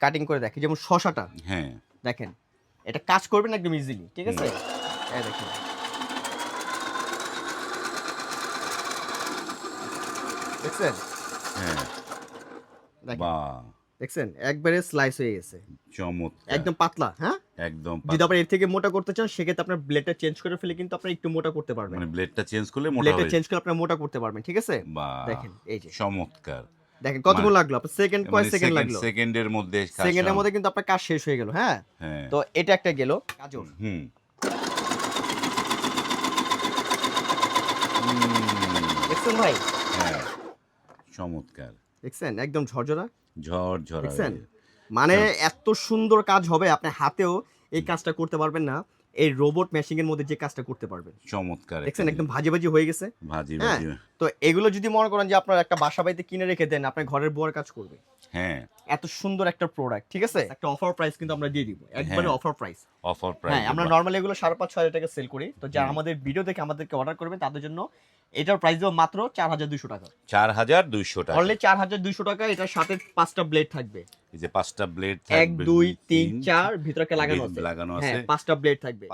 Cutting করে দেখি, যেমন শশাটা হ্যাঁ দেখেন, এটা কাজ করবেন একদম ইজিলি, ঠিক আছে? এই দেখেন, দেখছেন? হ্যাঁ দেখেন, বাহ দেখছেন একবারে স্লাইস হয়ে গেছে, চমৎকার একদম পাতলা। হ্যাঁ, একদম যদি আপনি এর থেকে মোটা করতে চান সেক্ষেত্রে আপনার ব্লেডটা চেঞ্জ করে ফেলে কিন্তু আপনি একটু মোটা করতে পারবেন। মানে ব্লেডটা চেঞ্জ করলে মোটা ব্লেডটা হয়ে চেঞ্জ করে আপনি মোটা করতে পারবেন, ঠিক আছে? বাহ দেখেন এই যে, চমৎকার দেখেন কতক্ষণ লাগলো আপনার, সেকেন্ড কয় মানে সেকেন্ড লাগলো, সেকেন্ডের মধ্যে কাজ সেকেন্ডের মধ্যে কিন্তু আপনার কাজ শেষ হয়ে গেল। হ্যাঁ, হ্যাঁ তো এটা একটা গেল গাজর। হুম দেখছেন ভাই, হ্যাঁ চমৎকার দেখছেন একদম ঝরঝরা, ঝরঝরা দেখছেন? হয়ে- মানে ঝর- এত সুন্দর কাজ হবে, আপনি হাতেও এই কাজটা করতে পারবেন না, এই রোবট মেশিনের মধ্যে যে কাজটা করতে পারবেন। চমৎকার দেখছেন একটা একদম জিনিস। ভাজি ভাজি হয়ে গেছে। ভাজি হ্যাঁ, ভাজি তো এগুলো যদি মনে করেন যে আপনার একটা বাসা বাড়িতে কিনে রেখে দেন, আপনার ঘরের বউয়ের কাজ করবে। হ্যাঁ এত সুন্দর একটা প্রোডাক্ট, ঠিক আছে? একটা অফার প্রাইস কিন্তু আমরা দিয়ে দিব, একবারে হ্যাঁ। Offer price. অফার হ্যাঁ, প্রাইস আমরা নরমালি এগুলো 5,500 টাকা সেল করি। তো যারা হুম। আমাদের ভিডিও দেখে আমাদেরকে অর্ডার করবেন তাদের জন্য এটার প্রাইস দেবো মাত্র 4,200 টাকা। 4,200 টাকা অনলি 4,200 টাকা। এটার সাথে 5টা ব্লেড থাকবে, এই যে 5টা ব্লেড 1 থাকবে 2 3 তিন, 4 ভিতরে একটা লাগানো আছে। লাগানো হ্যাঁ, আছে 5টা ব্লেড থাকবে।